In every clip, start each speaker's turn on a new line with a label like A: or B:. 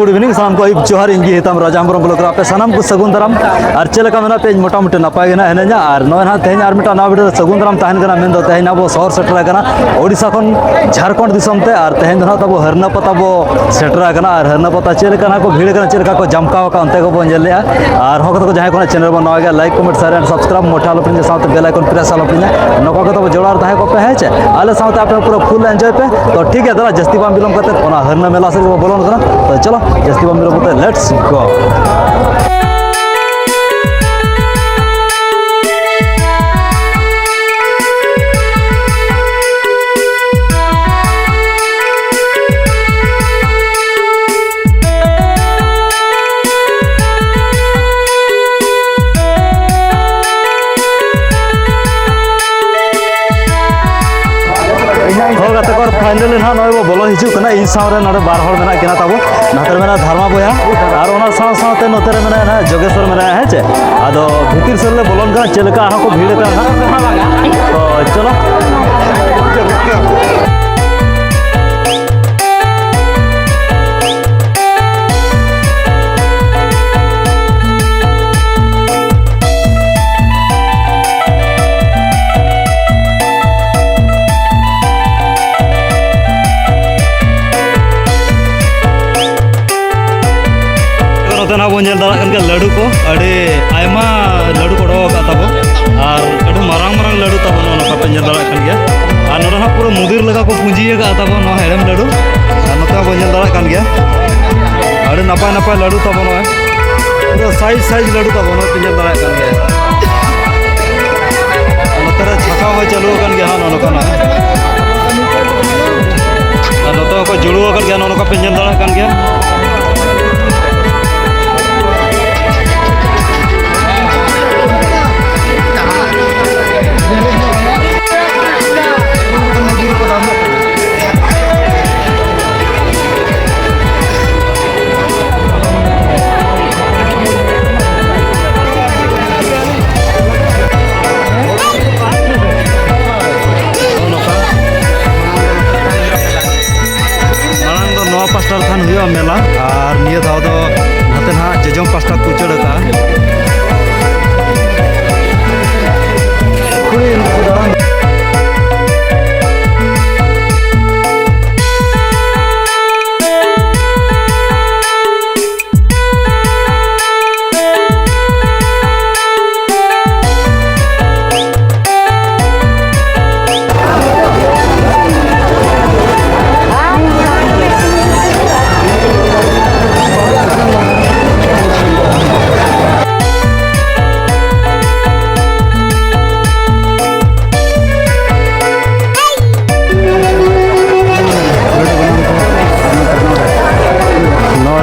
A: Good evening साम को अयुब जोहार इंगी हेताम राजा हमरम ब्लॉक पे सानाम को सगुन दाराम और चलेका मेना पे मोटा मोटी नपाय गेना हेनेजा और नय ना तेहन आर मिटा ना वीडियो सगुन दाराम तहन गना मेन दो तेहन अब शहर सेटर गना ओडिशा खन झारखंड दिसम ते और तेहन दो तब हरना पता बो सेटर गना और हरना पता चलेका ना को भीड़ गना चलेका को जमकाव का अंते को बंजले और होक को जहां को चैनल बन नवा like comment share and subscribe मोटा लो पिन साथ बेल आइकन प्रेस आलो पिन नका को तब जोड़ार ताहे को पे है छे आले साथ आप पूरा फुल एंजॉय पे तो ठीक है दादा जस्ती बाम बिलम करते ओना हरना मेला से बोलन करना तो चलो जस्ती बाम बिलम करते लेट्स गो फाइनली ना नय बोलो हिजुना इन सावरे नोडे बार हर मेना किना ताबो नातर मेना धर्मा बोया और ओना साव सावते नोतरे मेना ना जोगेश्वर मेना है छे आदो भीतर सरले बोलन का चलका आहा को भीड़ का तो चलो ना बन दाड़ा लड्डू को अड़े आयमा लड्डू को उडोका ताबो और अड़े मारांग मारांग लड्डू ताबो ना पे जल दाड़ा कन गया और नोडा पूरा मुदिर लगा को पूंजी का ताबो ना हेड़म लड्डू और नोता बन जल दाड़ा कन गया अड़े नपाय नपाय लड्डू ताबो ना पूरा साइज साइज लड्डू ताबो ना पे जल दाड़ा कन गया नोतरे छका हो चालू कन गया ना नोका ना और नोता को जुड़ू कर गया ना नोका पे जल दाड़ा कन गया मेला और निया धाव दो नाते ना जेजों पास्टा कुचड़ का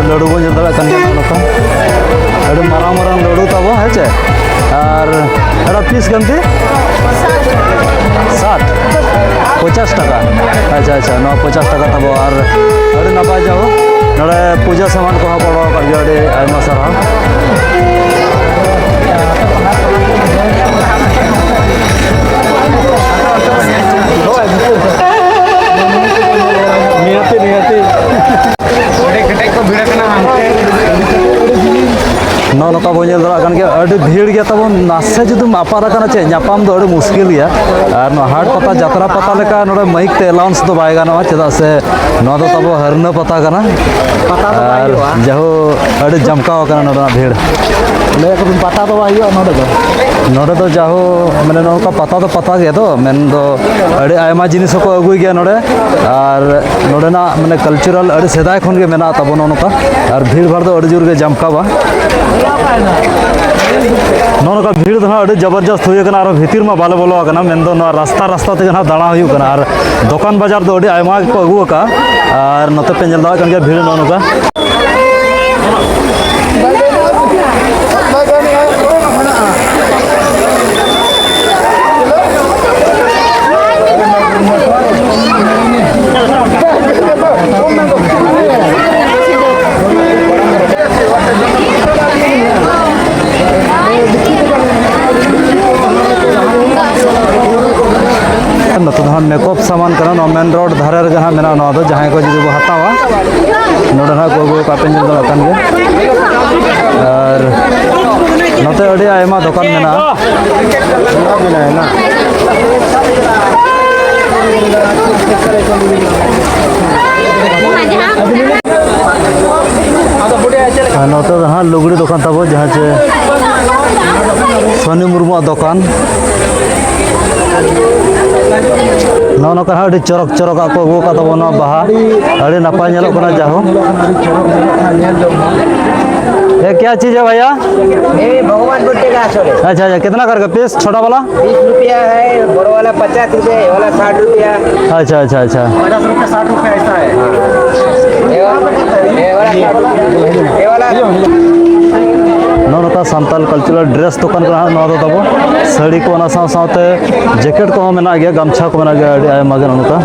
A: लड्डू बन जल अड़े मारांग मारांग लड्डू तब है और एड़ा पीस गमती 50 टाका अच्छा अच्छा ना 50 टाका तब और अड़े नपाय जाओ नड़े पूजा सामान को पड़ो अड़े आयमा सारा नियति नियति ना नौका बन दाड़ा भीड़ गया तब नासे जुदम आपादा चे नापाम दो मुश्किल गया और हाट पता जात्रा पता लेका नोडे माइक ते अलाउंस तो बाय गाना चेदा से ना दो तब हरना पता करना और जहो अड़े जमकाव करना नोडा भीड़ ले को पता तो आयो नोडे तो जाहो माने नौका पता तो पता गया तो मेन दो अड़े आयमा जिनिस को अगुई गया नोडे और नोडे ना माने कल्चरल अड़े सेदाय खन के मेना तब नौका और भीड़ भाड़ दो अड़े जोर के जमकावा नौका भीड़ तो अड़े जबरदस्त होना और भीतर में बाले बोलो मेन दो रास्ता रास्ता ते दाड़ा होना और दुकान बाजार दो अड़े आयमा को अगुका और नोते पे जल दाड़ा कन भीड़ नौका मेकअप सामान सामान करना मेन रोड धारे रे जहां मेना नवा दो जहां को जुदी बो हतावा नोडे ना को को कापे निल दो कान गे और नते अड़ी आयमा दुकान मेना है ना नोते हाँ लुगड़ी दुकान तब जहाँ चे सोनी मुर्मू दुकान नौका अभी चरक चरक को अगू का तब बाहा अभी नपाय जाहो ये क्या चीज़ है भैया
B: भगवान बुट्टे का
A: अच्छा अच्छा कितना करके पीस छोटा वाला
B: 20 रुपया है बड़ा वाला 50 रुपया ये वाला 60 रुपया
A: अच्छा अच्छा अच्छा
B: 50 रुपया 60 रुपया ऐसा है ये वाला
A: नौका सांताल कल्चरल ड्रेस दुकान का तब साड़ी को साथे जैकेट को मेना गया गमछा को मेना गया अभी आयमा गे नौका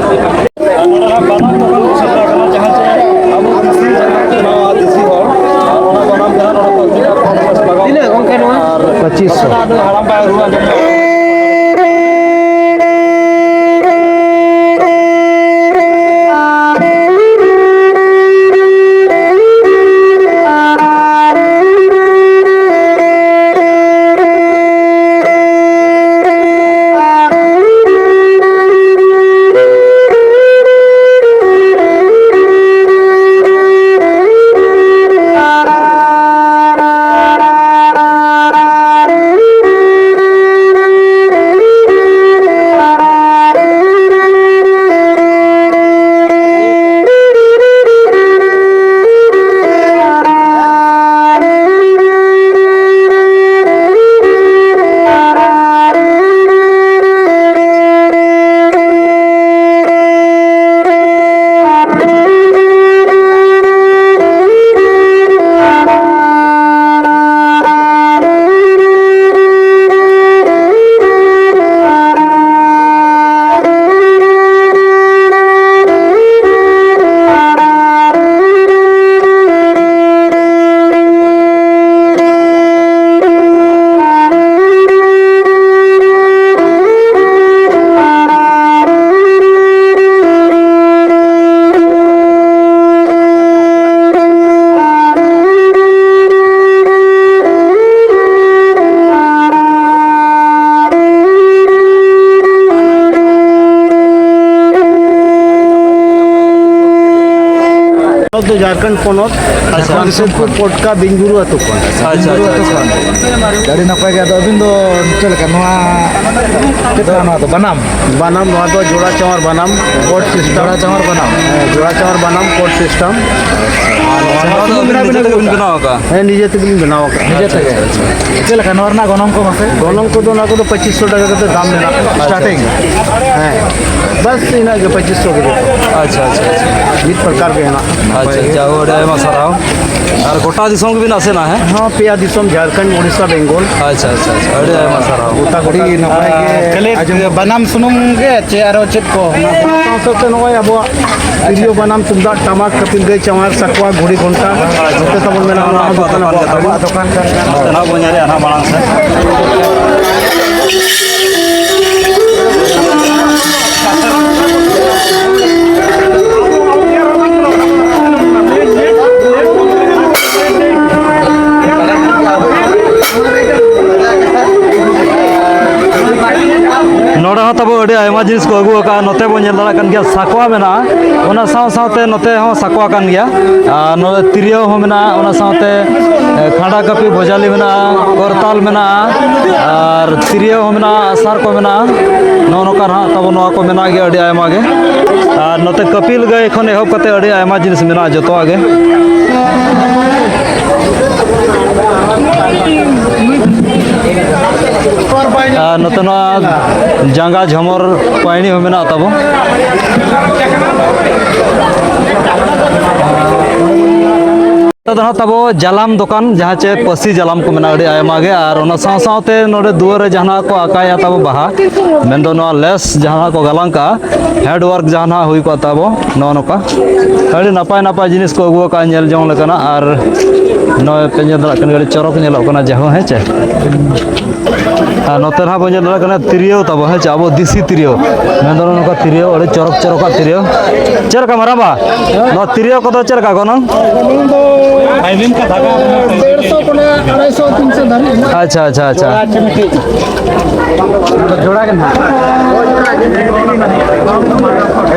C: तो झारखंड पोनत जमशेदपुर पोटका बिंगुरु अतु को
A: अच्छा अच्छा
C: गाड़ी नपाय गया अबिन दो चल का नवा केतना तो बनाम बनाम नवा तो जोड़ा चवर बनाम कोड सिस्टम जोड़ा चवर बनाम कोड सिस्टम निजे तक बनाव का निजे तक चल का नवरना गनम को मसे गनम को दो ना को तो 2500 टाका का दाम लेना स्टार्टिंग है बस इना के 2500 के
A: अच्छा अच्छा
C: इस प्रकार के है ना
A: अच्छा जाओ मसारा और गोटा दिसम भी नासे ना है
C: हाँ पेया दिसम झारखंड उड़ीसा बेंगल
A: अच्छा अच्छा अच्छा अरे मसारा
C: गोटा गोटी नपाय के बनाम सुनुम के चेयारो चेक को सबसे नय अब वीडियो बनाम तुमदा टमाक कपिल गई चमार सकवा घोड़ी घंटा जते सब मेना दुकान का
A: ना बनियारे आना मांग से नोड़ा तब अड़ी आयमा जिनिस को अगू का नोते बो नेल दाड़ा गया साकवा मेना ओना साथे नोते हो साकवा कान गया नोते तिरियो हो मेना ओना साथे खाड़ा कपी भोजाली मेना करताल मेना और तिरियो हो मेना सार को मेना नोका ना तब नो को मेना गया अड़ी आयमा गे और नोते कपिल गए एखन एहब कते अड़ी आयमा जिनिस मेना जतो आगे नतन जांगा झमर पानी हो मेना तब तब जालाम दुकान जहाँ चे पसी जालाम को मेना अड़ी आयमा गे और ओना साथे नोडे दुआरे जहाँ को आकाया तब बाहा मेन दो लेस जहाँ को गालांग का हेडवर्क जहाँ हुई को तब नौका अड़ी नपाय नपाय जिनिस को अगुआ का नेल जोंग लेकना और नय पे नेल दाड़ा कन गड़ी चरक नेलोग कना जहाँ है चे ᱟᱨ ᱱᱚᱛᱮ ᱱᱟᱦᱟᱜ ᱵᱚᱱ ᱧᱮᱞ ᱫᱟᱲᱮᱭᱟᱜ ᱠᱟᱱᱟ ᱛᱤᱨᱭᱳ ᱛᱟᱵᱚ ᱦᱮᱸ ᱪᱮ ᱟᱵᱚ ᱫᱮᱥᱤ ᱛᱤᱨᱭᱳ ᱢᱮᱱᱫᱚ ᱱᱚᱝᱠᱟ ᱛᱤᱨᱭᱳ ᱟᱹᱰᱤ ᱪᱚᱨᱚᱠ ᱪᱚᱨᱚᱠᱟᱜ ᱛᱤᱨᱭᱳ ᱪᱮᱫ ᱞᱮᱠᱟ ᱢᱟᱨᱟᱝᱵᱟ ᱱᱚᱣᱟ ᱛᱤᱨᱭᱳ ᱠᱚᱫᱚ ᱪᱮᱫ ᱞᱮᱠᱟ ᱜᱚᱱᱚᱝ?
C: 150 ᱠᱷᱚᱱᱟᱜ 250 300 ᱫᱷᱟᱹᱨᱤᱡ
A: ᱟᱪᱪᱷᱟ ᱟᱪᱪᱷᱟ ᱟᱪᱪᱷᱟ
B: जोड़ा के ना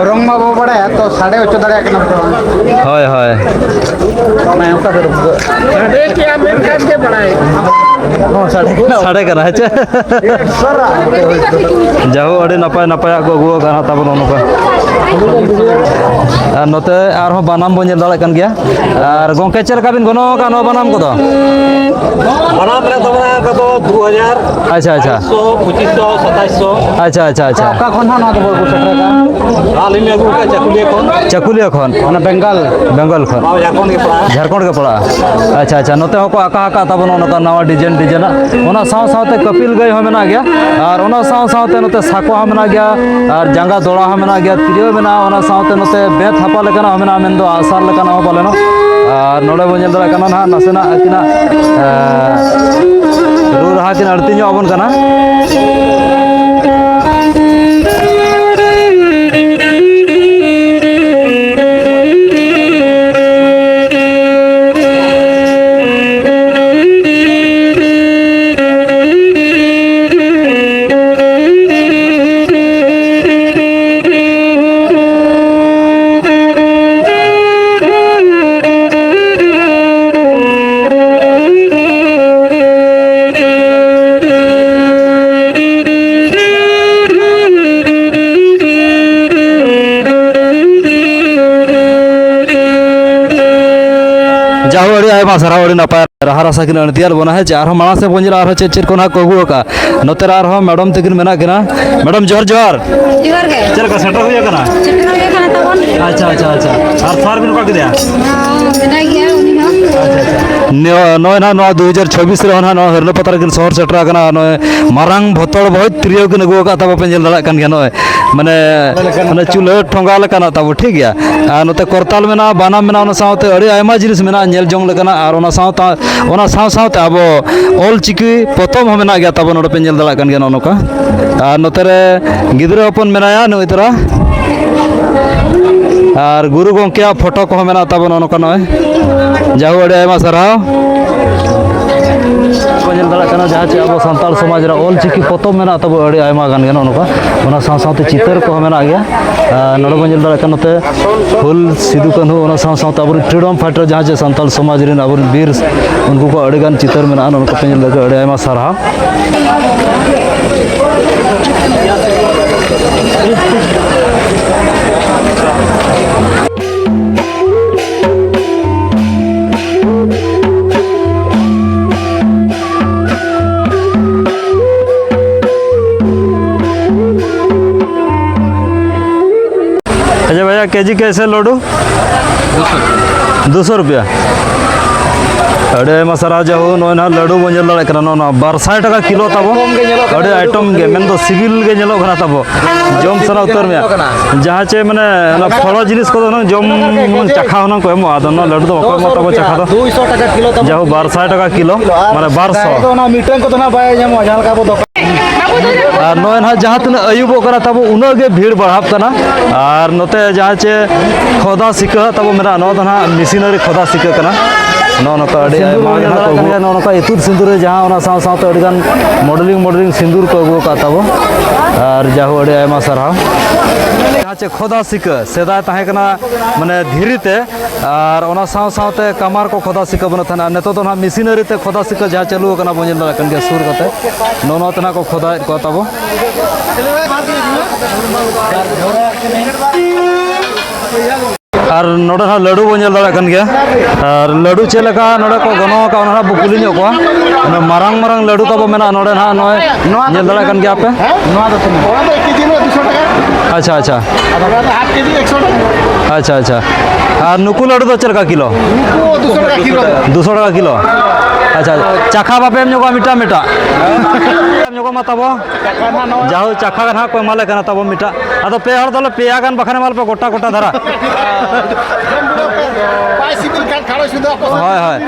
B: रंग मा बो बड़ा है तो 8.5 दाड़ा के ना
A: ᱦᱳᱭ ᱦᱳᱭ
B: मैं उसका फिर साढ़े क्या मेन काट के बड़ा है
A: ᱥᱟᱰᱮ ᱠᱟᱱᱟ ᱦᱮᱸ ᱪᱮ ᱡᱟᱦᱳ ᱟᱹᱰᱤ ᱱᱟᱯᱟᱭ ᱱᱟᱯᱟᱭᱟᱜ ᱠᱚ ᱟᱹᱜᱩ ᱟᱠᱟᱱᱟ ᱛᱟᱵᱚᱱ ᱱᱚᱝᱠᱟ ᱟᱨ ᱱᱚᱛᱮ ᱟᱨᱦᱚᱸ ᱵᱟᱱᱟᱢ ᱵᱚᱱ ᱧᱮᱞ ᱫᱟᱲᱮᱭᱟᱜ ᱠᱟᱱ ᱜᱮᱭᱟ ᱟᱨ ᱜᱚᱝᱠᱮ ᱪᱮᱫ ᱞᱮᱠᱟ ᱵᱤᱱ ᱜᱚᱱᱚᱝ ᱟᱠᱟᱫ ᱱᱚᱣᱟ ᱵᱟᱱᱟᱢ ᱠᱚᱫᱚ?
D: ᱵᱟᱱᱟᱢ ᱨᱮ ᱛᱟᱵᱚᱱᱟ ᱠᱚᱫᱚ 2000
A: ᱟᱪᱪᱷᱟ ᱟᱪᱪᱷᱟ
D: 2500 2700
A: ᱟᱪᱪᱷᱟ ᱟᱪᱪᱷᱟ ᱟᱪᱪᱷᱟ
B: का कौन ना तो बोल सकता है
D: ᱟᱹᱞᱤᱧ ᱟᱹᱜᱩ ᱠᱟᱜ ᱪᱟᱹᱠᱩᱞᱤᱭᱟᱹ ᱠᱷᱚᱱ
A: ᱪᱟᱹᱠᱩᱞᱤᱭᱟᱹ ᱠᱷᱚᱱ
B: ना बंगाल
A: ᱵᱮᱝᱜᱚᱞ ᱠᱷᱚᱱ
D: ᱡᱷᱟᱲᱠᱷᱚᱸᱰ ᱜᱮ ᱯᱟᱲᱟᱜᱼᱟ
A: ঝাড়খণ্ড ᱜᱮ ᱯᱟᱲᱟᱜᱼᱟ ᱟᱪᱪᱷᱟ ᱟᱪᱪᱷᱟ ᱱᱚᱛᱮ ᱦᱚᱸᱠᱚ ᱟᱸᱠᱟ ᱟᱸᱠᱟ ᱛᱟᱵᱚᱱ ᱚᱱᱠᱟ ᱱᱟᱣᱟ ᱰᱤᱡᱟᱭᱤᱱ ᱰᱤᱡᱟᱭᱤᱱᱟᱜ ᱚᱱᱟ ᱥᱟᱶ ᱥᱟᱶᱛᱮ ᱠᱟᱹᱯᱤᱞ ᱜᱟᱹᱭ ᱦᱚᱸ ᱢᱮᱱᱟᱜ ᱜᱮᱭᱟ ᱟᱨ ᱚᱱᱟ ᱥᱟᱶ ᱥᱟᱶᱛᱮ ᱱᱚᱛᱮ ᱥᱟᱠᱣᱟ ᱦᱚᱸ ᱢᱮᱱᱟᱜ ᱜᱮᱭᱟ ᱟᱨ ᱡᱟᱸᱜᱟ ᱫᱚᱲᱟ ᱦᱚᱸ ᱢᱮᱱᱟᱜ ᱜᱮᱭᱟ ᱛᱤᱨᱭᱳ ᱢᱮᱱᱟᱜᱼᱟ ᱚᱱᱟ ᱥᱟᱶᱛᱮ ᱱᱚᱛᱮ ᱵᱮᱛ ᱦᱟᱯᱟ ᱞᱮᱠᱟᱱᱟᱜ ᱦᱚᱸ ᱢᱮᱱᱟᱜᱼᱟ ᱢᱮᱱᱫᱚ ᱟᱥᱟᱨ ᱞᱮᱠᱟᱱᱟᱜ ᱦᱚᱸ ᱯᱟᱞᱮᱱᱚᱜ ᱟᱨ ᱱᱚᱰᱮ ᱵᱚᱱ ᱧᱮᱞ ᱫᱟᱲᱮᱭᱟᱜ ᱠᱟᱱᱟ ᱱᱟᱦᱟᱜ ᱱᱟᱥᱮᱱᱟᱜ ᱟᱹᱠᱤᱱᱟᱜ ᱨᱩ ᱨᱟᱦᱟ ᱠᱤᱱ ᱟᱹᱲᱛᱤ ᱧᱚᱜ ᱟᱵᱚᱱ ᱠᱟᱱᱟ ᱡᱟᱦᱳ ᱟᱹᱰᱤ ᱟᱭᱢᱟ ᱥᱟᱨᱦᱟᱣ ᱟᱹᱰᱤ ᱱᱟᱯᱟᱭ ᱨᱟᱦᱟ ᱨᱟᱥᱟ ᱠᱤᱱ ᱟᱹᱲᱛᱤᱭᱟᱫ ᱵᱚᱱᱟ ᱦᱮᱸ ᱪᱮ ᱟᱨᱦᱚᱸ ᱢᱟᱲᱟᱝ ᱥᱮᱫ ᱵᱚᱱ ᱧᱮᱞᱟ ᱟᱨᱦᱚᱸ ᱪᱮᱫ ᱠᱚ ᱱᱟᱦᱟᱜ ᱠᱚ ᱟᱹᱜᱩ ᱟᱠᱟᱜᱼᱟ ᱱᱚᱛᱮ ᱨᱮ ᱟᱨᱦᱚᱸ ᱢᱮᱰᱟᱢ ᱛᱟᱹᱠᱤᱱ ᱢᱮᱱᱟᱜ ᱠᱤᱱᱟ ᱢᱮᱰᱟᱢ ᱡᱚᱦᱟᱨ ᱡᱚᱦᱟᱨ
E: ᱡᱚᱦᱟᱨ ᱜᱮ
A: ᱪᱮᱫ ᱞᱮᱠᱟ ᱥᱮᱴᱮᱨ ᱦᱩᱭ ᱟᱠᱟᱱᱟ
E: ᱥᱮᱴᱮᱨ ᱦᱩᱭ ᱟᱠᱟᱱᱟ ᱛᱟᱵᱚᱱ
A: ᱟᱪᱪᱷᱟ ᱟᱪᱪᱷᱟ ᱟᱪᱪᱷᱟ ᱟᱨ ᱥᱟᱨ ᱵᱤᱱ ᱚᱠᱟ ᱠᱮᱫᱮᱭᱟ
E: ᱢᱮᱱᱟᱭ ᱜᱮᱭᱟ ᱩᱱᱤ ᱦᱚᱸ
A: ᱱᱚᱜᱼᱚᱭ ᱱᱟᱦᱟᱜ ᱱᱚᱣᱟ 2026 ᱨᱮᱦᱚᱸ ᱱᱟᱦᱟᱜ ᱱᱚᱣᱟ ᱦᱟᱹᱨᱞᱟᱹ ᱯᱟᱛᱟ ᱨᱮᱠᱤᱱ ᱥᱚᱦᱚᱨ ᱥᱮᱴᱮᱨ ᱟᱠᱟᱱᱟ ᱱᱚᱜᱼᱚᱭ ᱢᱟᱨᱟᱝ ᱵᱷᱚᱛᱚᱲ ᱵᱚᱦᱚᱡ ᱛᱤᱨᱭᱳ ᱠᱤᱱ ᱟᱹᱜᱩ ᱟᱠᱟᱫ ᱛᱟᱵᱚ ᱯᱮ ᱧᱮᱞ ᱫᱟᱲᱮᱭᱟᱜ ᱠᱟᱱ ᱜᱮᱭᱟ ᱱᱚᱜᱼᱚᱭ ᱢᱟᱱᱮ ᱪᱩᱞᱦᱟᱹ ᱴᱷᱚᱸᱜᱟ ᱞᱮᱠᱟᱱᱟᱜ ᱛᱟᱵᱚ ᱴᱷᱤᱠ ᱜᱮᱭᱟ ᱟᱨ ᱱᱚᱛᱮ ᱠᱚᱨᱛᱟᱞ ᱢᱮᱱᱟᱜᱼᱟ ᱵᱟᱱᱟᱢ ᱢᱮᱱᱟᱜᱼᱟ ᱚᱱᱟ ᱥᱟᱶᱛᱮ ᱟᱹᱰᱤ ᱟᱭᱢᱟ ᱡᱤᱱᱤᱥ ᱢᱮᱱᱟᱜᱼᱟ ᱧᱮᱞ ᱡᱚᱝ ᱞᱮᱠᱟᱱᱟᱜ ᱟᱨ ᱚᱱᱟ ᱥᱟᱶ ᱥᱟᱶᱛᱮ ᱟᱵᱚ ᱚᱞ ᱪᱤᱠᱤ ᱯᱚᱛᱚᱵ ᱦᱚᱸ ᱢᱮᱱᱟᱜ ᱜᱮᱭᱟ ᱛᱟᱵᱚ ᱱᱚᱰᱮ ᱯᱮ ᱧᱮᱞ ᱫᱟᱲᱮᱭᱟᱜ ᱠᱟᱱ ᱜᱮᱭᱟ ᱱᱚᱜᱼᱚ ᱱᱚᱝᱠᱟ ᱟᱨ ᱱᱚᱛᱮ ᱨᱮ ᱜᱤᱫᱽᱨᱟᱹ ᱦᱚᱯᱚᱱ ᱢᱮᱱᱟᱭᱟ ᱱᱩᱭ ᱛᱚᱨᱟ ᱟᱨ ᱜᱩᱨᱩ ᱜᱚᱢᱠᱮᱭᱟᱜ ᱯᱷᱳᱴᱳ ᱠᱚᱦᱚᱸ ᱢᱮᱱᱟᱜ ᱛᱟᱵᱚᱱᱟ ᱱᱚᱝᱠᱟ ᱱᱚᱜᱼᱚᱭ ᱡᱟᱦᱳ ᱟᱹᱰᱤ ᱟᱭᱢᱟ ᱥᱟᱨᱦᱟᱣ ᱧᱮᱞ ᱫᱟᱲᱮᱭᱟᱜ ᱠᱟᱱᱟ ᱡᱟᱦᱟᱸ ᱪᱮ ᱟᱵᱚ ᱥᱟᱱᱛᱟᱲ ᱥᱚᱢᱟᱡᱽ ᱨᱮ ᱚᱞ ᱪᱤᱠᱤ ᱯᱚᱛᱚᱵ ᱢᱮᱱᱟᱜ ᱛᱟᱵᱚ ᱟᱹᱰᱤ ᱟᱭᱢᱟ ガンᱜᱮ ᱱᱚᱜᱼᱚ ᱱᱚᱝᱠᱟ ᱚᱱᱟ ᱥᱟᱶ ᱥᱟᱶᱛᱮ ᱪᱤᱛᱟᱹᱨ ᱠᱚᱦᱚᱸ ᱢᱮᱱᱟᱜ ᱜᱮᱭᱟ ᱱᱚᱰᱮ ᱵᱚᱱ ᱧᱮᱞ ᱫᱟᱲᱮᱭᱟᱜ ᱠᱟᱱᱟ ᱱᱚᱛᱮ ᱦᱩᱞ ᱥᱤᱫᱩ ᱠᱟᱹᱱᱦᱩ ᱚᱱᱟ ᱥᱟᱶ ᱥᱟᱶᱛᱮ ᱟᱵᱚᱨᱮᱱ ᱯᱷᱨᱤᱰᱚᱢ ᱯᱷᱟᱭᱴᱟᱨ ᱡᱟᱦᱟᱸ ᱪᱮ ᱥᱟᱱᱛᱟᱲ ᱥᱚᱢᱟᱡᱽ ᱨᱮᱱ ᱟᱵᱚᱨᱮᱱ ᱵᱤᱨ ᱩᱱᱠᱩ ᱠᱚ ᱟᱹᱰᱤᱜᱟᱱ ᱪᱤᱛᱟᱹᱨ ᱢᱮᱱᱟᱜᱼᱟ ᱱᱚᱝᱠᱟ ᱯᱮ ᱧᱮᱞ ᱫᱟᱲᱮᱭᱟᱜ ᱟᱹᱰᱤ ᱟᱭᱢᱟ ᱥᱟᱨᱦᱟᱣ अच्छा भैया केजी कैसे लड्डू 200 रुपया अड़े आयमा सारा जाहू नॉय ना लड्डू बन जल दाड़े कना ना 200 टाका किलो ताबो अड़े आइटम गे मेन दो सिविल गे नेलो कना ताबो जम सरा उतर में जहां चे माने ना फलो जिनिस को ना जम चखा होना को एमो आदन ना लड्डू तो को मत ताबो चखा दो
B: 200 টাকা কিলো তো
A: जाहू 200 টাকা কিলো माने 200
B: তো না মিটার কত না পায় যেমন জাল কাবো দোকান
A: और नॉय ना जहाँ तीन अयुबो कना ताबो उना गे भीड़ बढ़ाव कना और नोते जहाँ चे खोदा सिका ताबो मेरा नो ना मिशनरी खोदा सिका कना नौका नौका इतुर सिंदूर जहाँ ओना साव सावते अडिगान मॉडलिंग सिंदूर को अगू का ताबो और जाहू अड़ी आयमा साराव जहाँ चे खोदा सिका सेदाय ताहे कना माने धीरीते और ओना साव सावते कमार को खोदा सिका बना थाना नेतो तो ना मिशनरी ते खोदा सिका जहाँ चालू कना बंजन दा कन के सुर कते नोनो तना को खोदा को ताबो और नोडे ना लड्डू बन जल दाड़ा गया और लड्डू चेलका नोडे को गनो का ओना बुकुली नो को मारंग मारंग लड्डू तब मेना नोडे ना नय जल दाड़ा गया पे
C: नोआ दो एक केजी में 200 টাকা
A: अच्छा अच्छा
C: और हाफ केजी 100 টাকা
A: अच्छा अच्छा और नुकु लड्डू तो चेलका किलो
C: वो 200 টাকা কিলো
A: 200 टाका किलो अच्छा चाखा बापे एम जोगा मिटा मिटा एम जोगा माताबो जाहू चाखा ना को माले कना तब मिटा अदो पे हर दले पेया गान बखाने माल पे गोटा गोटा धरा
C: bicycle kan khalo sudah apa?
A: ᱦᱳᱭ ᱦᱳᱭ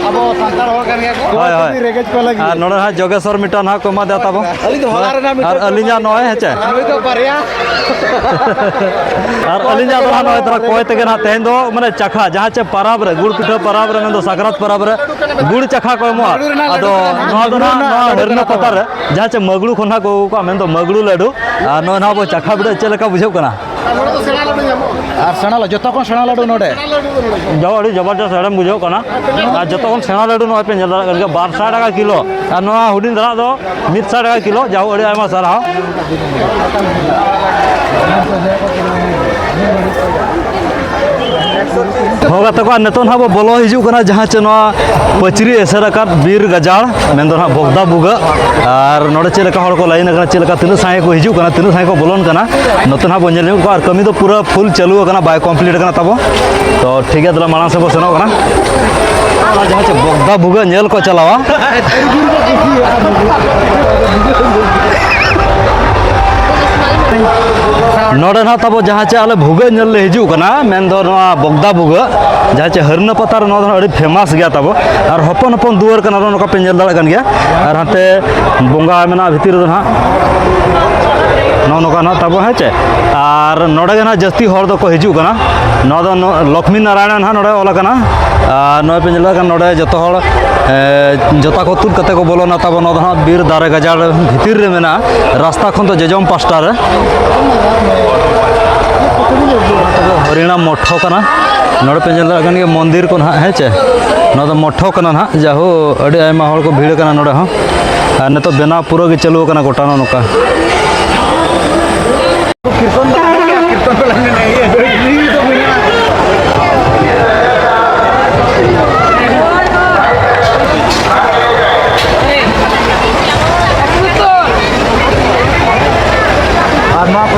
C: abo santar hor kan ya ko.
A: ᱦᱳᱭ ᱦᱳᱭ
C: Regej ko lagi.
A: ᱟᱨ ᱱᱚᱰᱮ ᱦᱟᱸᱜ ᱡᱳᱜᱮᱥᱚᱨ ᱢᱤᱫᱴᱟᱝ ᱦᱟᱸᱜ ᱠᱚ ᱮᱢᱟ ᱫᱮᱭᱟ ᱛᱟᱵᱚ
C: Ali to holar na
A: ᱟᱨ ᱟᱹᱞᱤᱧᱟᱜ ᱱᱚᱜᱼᱚᱭ ᱦᱮᱸ ᱪᱮ
C: Noi to barya.
A: ᱟᱨ ᱟᱹᱞᱤᱧᱟᱜ ᱫᱚ ᱦᱟᱸᱜ ᱱᱚᱜᱼᱚᱭ ᱛᱷᱚᱲᱟ ᱠᱚᱭ ᱛᱮᱜᱮ ᱦᱟᱸᱜ ᱛᱮᱦᱮᱧ ᱫᱚ ᱢᱟᱱᱮ ᱪᱟᱠᱷᱟ ᱡᱟᱦᱟᱸ ᱪᱮ ᱯᱟᱨᱟᱵᱽ ᱨᱮ ᱜᱩᱲ ᱯᱤᱴᱷᱟᱹ ᱯᱟᱨᱟᱵᱽ ᱨᱮ ᱢᱮᱱᱫᱚ ᱥᱟᱠᱨᱟᱛ ᱯᱟᱨᱟᱵᱽ ᱨᱮ ᱜᱩᱲ ᱪᱟᱠᱷᱟ ᱠᱚ ᱮᱢᱚᱜᱼᱟ ᱟᱫᱚ ᱱᱚᱣᱟ ᱫᱚ ᱦᱟᱸᱜ ᱱᱚᱣᱟ ᱦᱟᱹᱨᱱᱟ ᱯᱟᱛᱟ ᱨᱮ ᱡᱟᱦᱟᱸ ᱪᱮ ᱢᱟᱜᱽᱲᱩ ᱠᱷᱚᱱ ᱦᱟᱸᱜ ᱠᱚ ᱟᱹᱜᱩ ᱠᱚᱣᱟ ᱢᱮᱱᱫᱚ ᱢᱟᱜᱽᱲᱩ ᱞᱟᱹᱰᱩ ᱟᱨ ᱱᱚᱜᱼᱚᱭ ᱱᱚᱣᱟ ᱵᱚ ᱪᱟᱠᱷᱟ ᱵᱤᱰᱟᱹ ᱪᱮᱫ ᱞᱮᱠᱟ ᱵᱩᱡᱷᱟᱹᱜ ᱠᱟᱱᱟ
C: Ar sana la jota kon sana ladu node.
A: ᱡᱟᱣ ᱟᱹᱰᱤ ᱡᱚᱵᱚᱨᱫᱚᱥ ᱦᱮᱲᱮᱢ ᱵᱩᱡᱷᱟᱹᱜ ᱠᱟᱱᱟ ᱟᱨ ᱡᱚᱛᱚ ᱠᱷᱚᱱ ᱥᱮᱬᱟ ᱞᱟᱹᱰᱩ ᱱᱚᱜᱼᱚᱭ ᱯᱮ ᱧᱮᱞ ᱫᱟᱲᱮᱭᱟᱜ ᱠᱟᱱ ᱜᱮᱭᱟ 200 ᱴᱟᱠᱟ ᱠᱤᱞᱳ ᱟᱨ ᱱᱚᱣᱟ ᱦᱩᱰᱤᱧ ᱫᱷᱟᱨᱟ ᱫᱚ 100 ᱴᱟᱠᱟ ᱠᱤᱞᱳ ᱡᱟᱣ ᱟᱹᱰᱤ ᱟᱭᱢᱟ ᱥᱟᱨᱦᱟᱣ ᱦᱚᱸ ᱜᱟᱛᱮ ᱠᱚ ᱱᱤᱛᱚᱜ ᱱᱟᱦᱟᱜ ᱵᱚ ᱵᱚᱞᱚ ᱦᱤᱡᱩᱜ ᱠᱟᱱᱟ ᱡᱟᱦᱟᱸ ᱪᱮ ᱱᱚᱣᱟ ᱯᱟᱹᱪᱨᱤ ᱮᱥᱮᱨ ᱟᱠᱟᱫ ᱵᱤᱨ ᱜᱟᱡᱟᱲ ᱢᱮᱱᱫᱚ ᱱᱟᱦᱟᱜ ᱵᱚᱜᱫᱟ ᱵᱩᱜᱟᱹ ᱟᱨ ᱱᱚᱰᱮ ᱪᱮᱫ ᱞᱮᱠᱟ ᱦᱚᱲ ᱠᱚ ᱞᱟᱭᱤᱱ ᱟᱠᱟᱱᱟ ᱪᱮᱫ ᱞᱮᱠᱟ ᱛᱤᱱᱟᱹᱜ ᱥᱟᱸᱜᱮ ᱠᱚ ᱦᱤᱡᱩᱜ ᱠᱟᱱᱟ ᱛᱤᱱᱟᱹᱜ ᱥᱟᱸᱜᱮ ᱠᱚ ᱵᱚᱞᱚᱱ ᱠᱟᱱᱟ ᱱᱚᱛᱮ ᱱᱟᱦᱟᱜ ᱵᱚ ᱧᱮᱞ ᱧᱟᱢᱮᱫ ᱠᱚᱣᱟ ᱟᱨ ᱠᱟᱹᱢᱤ ᱫᱚ ᱯᱩᱨᱟᱹ ᱯᱷᱩᱞ ᱪᱟᱹᱞᱩ ᱟᱠᱟᱱᱟ ᱵᱟᱭ ᱠᱚᱢᱯᱞᱤᱴ ᱟᱠᱟᱱᱟ ᱛᱟᱵᱚ ᱛᱚ ᱴᱷᱤᱠ ᱜᱮᱭᱟ ᱛᱟᱦᱚᱞᱮ ᱢᱟᱲᱟᱝ ᱥᱮᱫ ᱵᱚ ᱥᱮᱱᱚᱜ ᱠᱟᱱᱟ ᱚᱱᱟ ᱡᱟᱦᱟᱸ ᱪᱮ ᱵᱚᱜᱫᱟ ᱵᱩᱜᱟᱹ ᱧᱮᱞ ᱠᱚ ᱪᱟᱞᱟᱣᱟ ᱱᱚᱰᱮ ᱱᱟᱦᱟᱜ ᱛᱟᱵᱚ ᱡᱟᱦᱟᱸ ᱪᱮ ᱟᱞᱮ ᱵᱷᱩᱜᱟᱹᱜ ᱧᱮᱞ ᱞᱮ ᱦᱤᱡᱩᱜ ᱠᱟᱱᱟ ᱢᱮᱱᱫᱚ ᱱᱚᱣᱟ ᱵᱚᱜᱫᱟ ᱵᱷᱩᱜᱟᱹᱜ ᱡᱟᱦᱟᱸ ᱪᱮ ᱦᱟᱹᱨᱱᱟᱹ ᱯᱟᱛᱟ ᱨᱮ ᱱᱚᱣᱟ ᱫᱚ ᱟᱹᱰᱤ ᱯᱷᱮᱢᱟᱥ ᱜᱮᱭᱟ ᱛᱟᱵᱚ ᱟᱨ ᱦᱚᱯᱚᱱ ᱦᱚᱯᱚᱱ ᱫᱩᱣᱟᱹᱨ ᱠᱟᱱᱟ ᱱᱚᱝᱠᱟ ᱯᱮ ᱧᱮᱞ ᱫᱟᱲᱮᱭᱟᱜ ᱠᱟᱱ ᱜᱮᱭᱟ ᱟᱨ ᱦᱟᱱᱛᱮ ᱵᱚᱸᱜᱟ ᱢᱮᱱᱟᱜᱼᱟ ᱵᱷᱤᱛᱤᱨ ᱨᱮᱫᱚ ᱱᱟᱦᱟᱜ ᱱᱚᱜᱼᱚ ᱱᱚᱝᱠᱟ ᱱᱟᱦᱟᱜ ᱛᱟᱵᱚ ᱦᱮᱸ ᱪᱮ ᱟᱨ ᱱᱚᱰᱮ ᱜᱮ ᱱᱟᱦᱟᱜ ᱡᱟᱹᱥᱛᱤ ᱦᱚᱲ ᱫᱚᱠᱚ ᱦᱤᱡᱩᱜ ᱠᱟᱱᱟ ᱱᱚᱣᱟ ᱫᱚ ᱞᱚᱠᱷᱢᱤ ᱱᱟᱨᱟᱭᱚᱱ ᱱᱟᱦᱟᱜ ᱱᱚᱰᱮ ᱚᱞ ᱟᱠᱟᱱᱟ ᱟᱨ ᱱᱚᱜᱼᱚᱭ ᱯᱮ ᱧᱮᱞ ᱠᱟᱱ ᱱᱚᱰᱮ ᱡᱚᱛᱚ ᱦᱚᱲ ᱡᱚᱛᱟ ᱠᱚ ᱛᱩᱫ ᱠᱟᱛᱮ ᱠᱚ ᱵᱚᱞᱚᱱᱟ ᱛᱟᱵᱚ ᱱᱚᱣᱟ ᱫᱚ ᱱᱟᱦᱟᱜ ᱵᱤᱨ ᱫᱟᱨᱮ ᱜᱟᱡᱟᱲ ᱵᱷᱤᱛᱤᱨ ᱨᱮ ᱢᱮᱱᱟᱜᱼᱟ ᱨᱟᱥᱛᱟ ᱠᱷᱚᱱ ᱫᱚ ᱡᱚᱡᱚᱢ ᱯᱟᱥᱴᱟ ᱨᱮ ᱦᱚᱨᱤᱱᱟ ᱢᱚᱴᱷᱚ ᱠᱟᱱᱟ ᱱᱚᱰᱮ ᱯᱮ ᱧᱮᱞ ᱫᱟᱲᱮᱭᱟᱜ ᱠᱟᱱ ᱜᱮᱭᱟ ᱢᱚᱱᱫᱤᱨ ᱠᱚ ᱱᱟᱦᱟᱜ ᱦᱮᱸ ᱪᱮ ᱱᱚᱣᱟ ᱫᱚ ᱢᱚᱴᱷᱚ ᱠᱟᱱᱟ ᱱᱟᱦᱟᱜ ᱡᱟᱦᱳ ᱟᱹᱰᱤ ᱟᱭᱢᱟ ᱦᱚᱲ ᱠᱚ ᱵᱷᱤᱲ ᱠᱟᱱᱟ ᱱᱚᱰᱮ ᱦᱚᱸ ᱟᱨ ᱱᱤᱛᱚᱜ ᱵᱮᱱᱟᱣ ᱯᱩᱨᱟᱹ ᱜᱮ ᱪᱟᱹᱞᱩ ᱟᱠᱟᱱᱟ ᱜᱚᱴᱟ ᱱᱚᱝᱠᱟ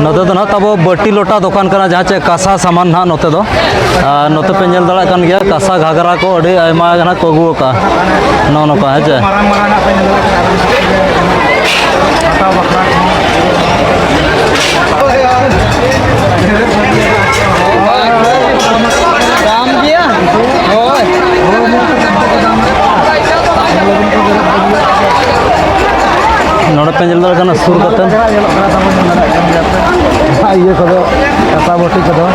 A: नोते तो ना तब बटी लोटा दुकान करना जहाँ चे कासा सामान ना नोते दो नोते पे नेल दड़ा कान गया कासा घाघरा को अड़ी आयमा गना को अगू का नो का है जे काम दिया नोड़े पे नेल दड़ा कान सुर कते ये कदो कासा बटी कदो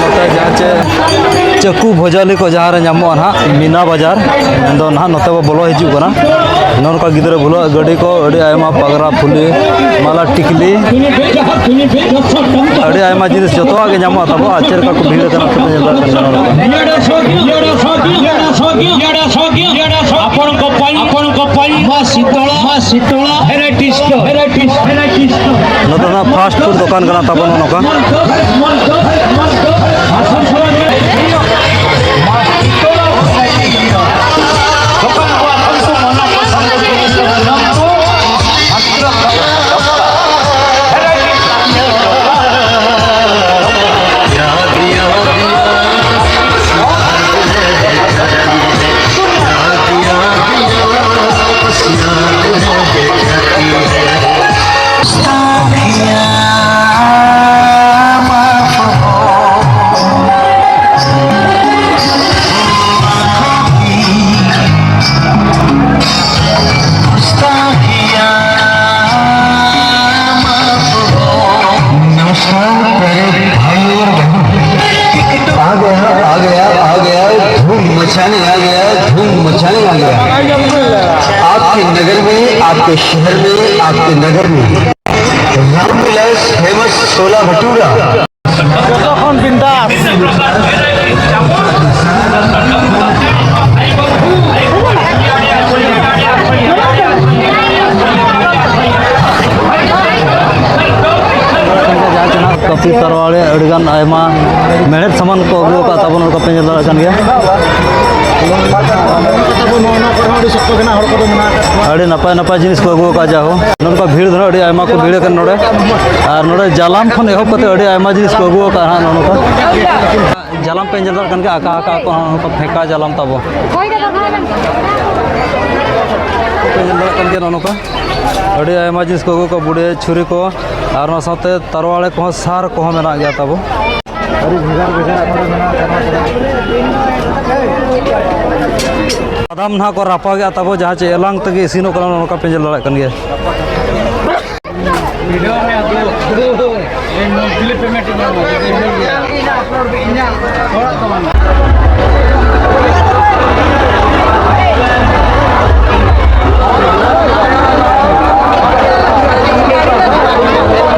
A: नोते जहाँ चे चक्कू भोजाली को जहाँ रे नामो ना मीना बाजार दो ना नोते वो बोलो हिजू कना नौका गिदरे बोलो गाड़ी को अड़ी आयमा पगरा फुली माला टिकली अड़ी आयमा जिनिस जतो आगे नामो तबो आचर का को भीड़ कना तो नोते ना फास्ट फूड दुकान कना तबो नौका
F: आपके नगर में आपके शहर में आपके नगर में रामविलास फेमस छोला भटूरा
A: कपी तरवाड़े अड़गान आयमा मेहनत सामान को अगू का तब उनका पे दड़ा कान गया अड़ी नपाय नपाय जिनिस को अगू का जाहो नोका भीड़ धर अड़ी आयमा को भीड़ कर नोड़े और नोड़े जालाम खन एहब कते अड़ी आयमा जिनिस को अगू का हां नोका जालाम पे दड़ा कान के आका आका को नोका फेका जालाम तब पे दड़ा कान के नोका अड़ी आयमा जिनिस को अगू का बुड़े छुरी को और साथे तरवाड़े को सार को मेना गया तब ᱟᱹᱰᱤ ᱵᱷᱮᱜᱟᱨ ᱵᱷᱮᱜᱟᱨ ᱟᱠᱷᱲᱟ ᱢᱮᱱᱟᱜ ᱟᱫᱟᱢ ᱱᱟᱦᱟᱜ ᱠᱚ ᱨᱟᱯᱟᱜᱮᱜᱼᱟ ᱛᱟᱵᱚ ᱡᱟᱦᱟᱸ ᱪᱮ ᱮᱞᱟᱝ ᱛᱮᱜᱮ ᱤᱥᱤᱱᱚᱜ ᱠᱟᱱᱟ ᱱᱚᱝᱠᱟ ᱯᱮ ᱧᱮᱞ ᱫᱟᱲᱮᱭᱟᱜ ᱠᱟᱱ ᱜᱮᱭᱟ
B: वीडियो में आप लोग क्लिप में थोड़ा कमान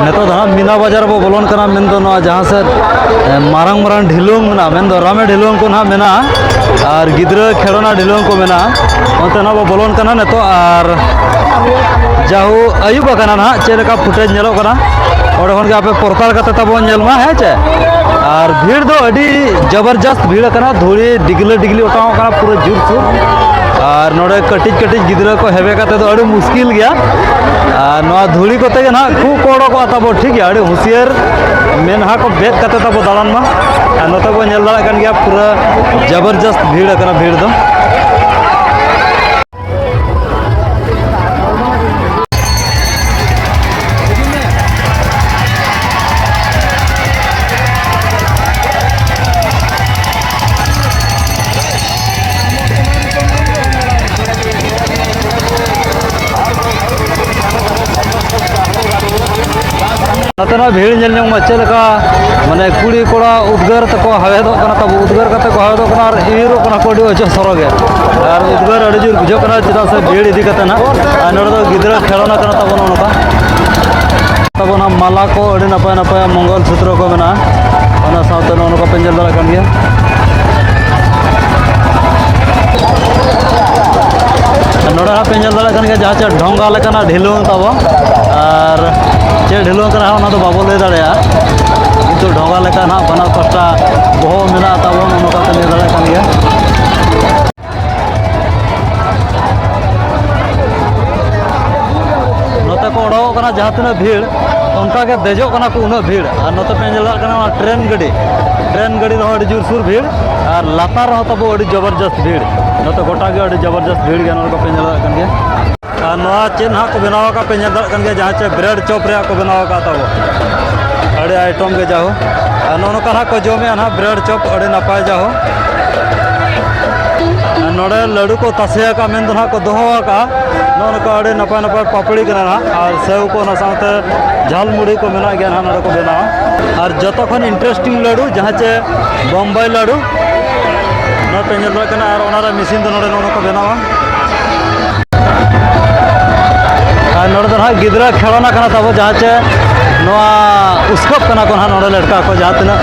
A: नितो दा मीना बाजार बो बोलोन कना मेन दो ना जहां से मारंग मारंग ढिलुंग मेना मेन दो रामे ढिलुंग को ना मेना और गिद्रा खेलोना ढिलुंग को मेना ओते ना बो बोलोन कना नितो और जाहू आयुब कना ना चेलका फुटेज नेलो कना ओडे खन के आपे पोर्टल कते तबो नेल मा है चे और भीड़ दो अडी जबरदस्त भीड़ कना धूली डिगले डिगली उठाव कना पूरा जुर सुर और नोडे कटिज कटिज गिद्रा को हेबे कते तो अडी मुश्किल गया और नोआ धूली कोते के ना खूब कोड़ो को तबो ठीक है अडी होशियार मेन हा को बेद कते तबो दालान मा और नोते बो नेल दाड़ा कन गया पूरा जबरदस्त भीड़ कना भीड़ दो नतना भीड़ नेल ᱧᱚᱜ ᱢᱟ ᱪᱮᱞᱮᱠᱟ माने कुड़ी कोड़ा उद्गार तको हवेदो कना तब उद्गार कते को हवेदो कना और इरो कना कोडी अजो सरोगे और उद्गार अड़ी जुर बुझो कना चिदा से भीड़ इदी कते ना और नोडो गिदरा खेलना कना तब नोका तब ना माला को अड़ी नपाय नपाय मंगल सूत्र को मेना ओना साउते नोका पेंजल दरा कन गया नोडा पेंजल दरा कन गया जहाँ चे ढोंगा लेकना ढिलुंग तब और चे ढिलुंग कना ओना तो बाबो ले दाड़या किंतु ढोंगा लेका ना बना पस्टा बहो मेना तब नोका पे ले दाड़ा कन गया नोते को ओडो कना जहाँ तिना भीड़ उनका के देजो कना को उना भीड़ और नोते पेंजल दरा कना ट्रेन गाड़ी रहो अड़ी जोर सुर भीड़ और लातार रहो तब अड़ी जबरदस्त भीड़ नोते गोटा के अड़ी जबरदस्त भीड़ गया नोका पेंजल दरा कन गया और नोआ चेन हा को बनावा का पेंजल दरा कन गया जहाँ चे ब्रेड चॉप रे को बनावा का तब अड़े आइटम के जाओ और नोका ना को जमे ना ब्रेड चॉप अड़े नपाय जाओ नोड़े लड्डू को तसिया का मेन दो को दोहो का नोका अड़े नपाय नपाय पापड़ी के ना और सेव को ना साथे झाल मुड़ी को मेना गया ना नोड़े को बनावा और जतो खन इंटरेस्टिंग लड्डू जहाँ चे बम्बई लड्डू ना पेंजल दरा कना और ओनारा मशीन दो नोड़े को बनावा और नोड़े दो ना गिदरा खेलना कना तब जहाँ चे नोआ उसकप कना को ना नोड़े लड़का को जहाँ तना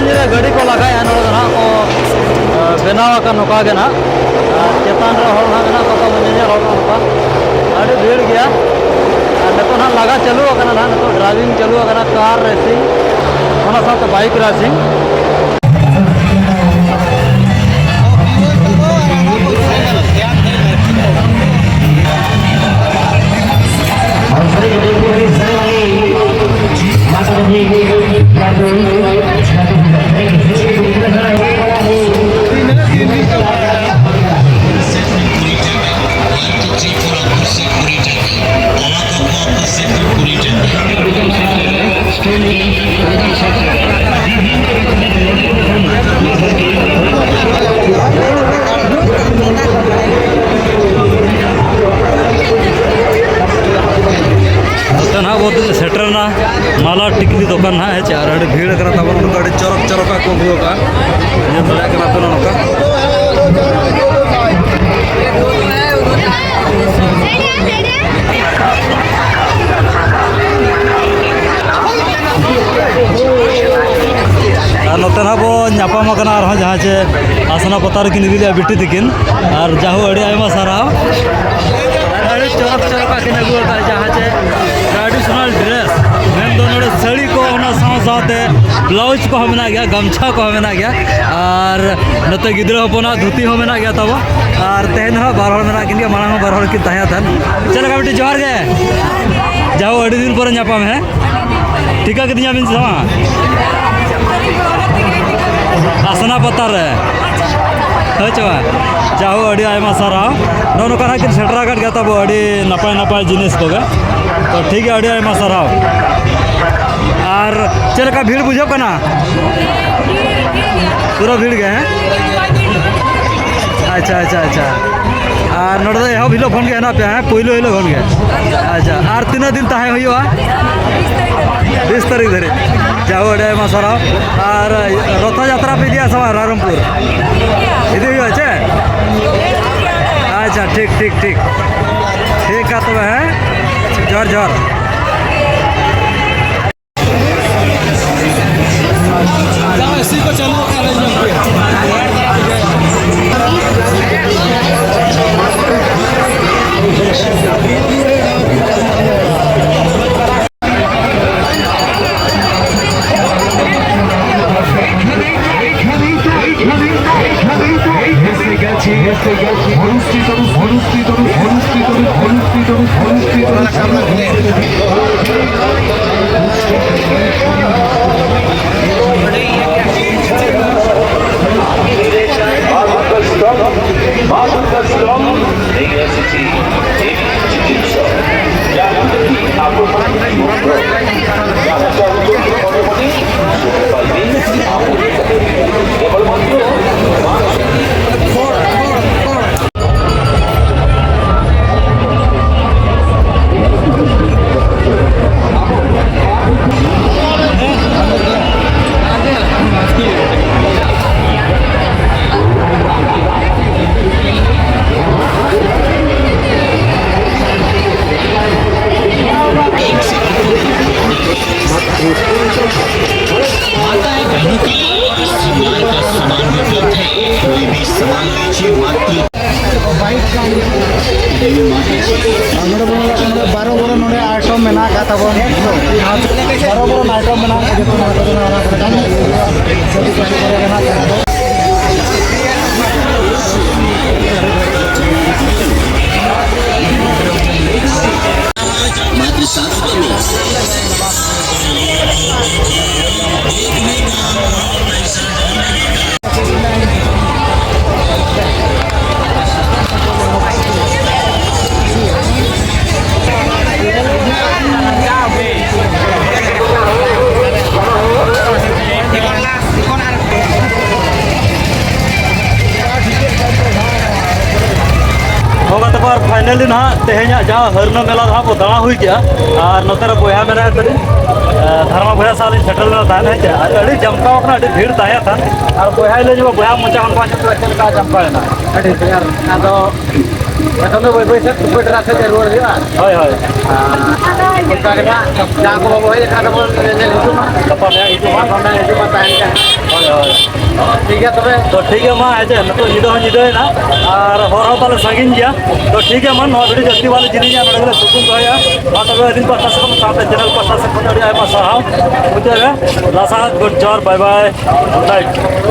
A: मंजिल गाड़ी को लगाया ना को बनाव का नौका के ना चेतान कत मंजिल नौका अभी भीड़ गया नितो ना लगा चालू ना नितो ड्राइविंग चालू कार रेसिंग साथ बाइक रेसिंग सेटरना माला टिकली दुकान ना है चार अड़ी भीड़ करा तब अड़ी चरक चरक को हुआ ये बड़ा करा तो नौका नोते ना बो नापाम जहाँ चे आसना पतार की निदिलिया बिटी तकिन और जाहू अड़ी आयमा साराव अड़ी चरक चरक की अगू जहाँ चे ट्रेडिशनल ड्रेस मेन दो नोड़े साड़ी को साथे ब्लाउज को मेना गया गमछा को मेना गया और नोते गिद्रा हपना धुती हो मेना गया तब और तेहन बार हर मेना किन मांग बार हर किन तहन चल बेटी जोहार गे जाओ अड़ी दिन पर नापाम है टीका कितनी बिन समा आसना पतार चवा जाओ अड़ी आयमा साराव नौका किन सेटरा कर गया तब अड़ी नपाय नपाय जिनिस को तो ठीक है अड़ी आयमा साराव और चलका भीड़ बुझो कना पूरा भीड़ गए हैं अच्छा अच्छा अच्छा और नोड़े एहब हिलो खन गए पे हैं पहलो हिलो खन गए अच्छा और तीन दिन तहे हुआ 20 तारीख धरे जाओ अड़ी आयमा साराव और रथ यात्रा पे दिया सब रायरमपुर इधर हुआ चे अच्छा ठीक ठीक ठीक ठीक है तब है जोर जोर इसी को चलो
C: बारो बरो नोड़े आइटम मेना का तब बारो बरो आइटम मेना फाइनली ना तेहना जहाँ हरना मेला जहाँ को दाड़ा हुई गया और नोते बया मेरा तरी धर्मा बया साल सेटल है जमका भीड़ तहन और बया ले जो बया मचा चलका जमका एखन तो बैसे टुकड़ा से रुआड़ हुआ हय हय जहाँ को बाबू हज गपा हिजुमा तहन
B: ठीक है तबे
A: तो ठीक है माँ ऐसे तो निदो निदोना और हर ताले सागिन गया तो ठीक है मन वीडियो जल्दी वाले जिनिस नोड़े सुकुन दोया मा तबे दिन पास्टा से साथे चैनल पास्टा से खतड़ी आयमा सहाव मुझे लासात good job bye bye good night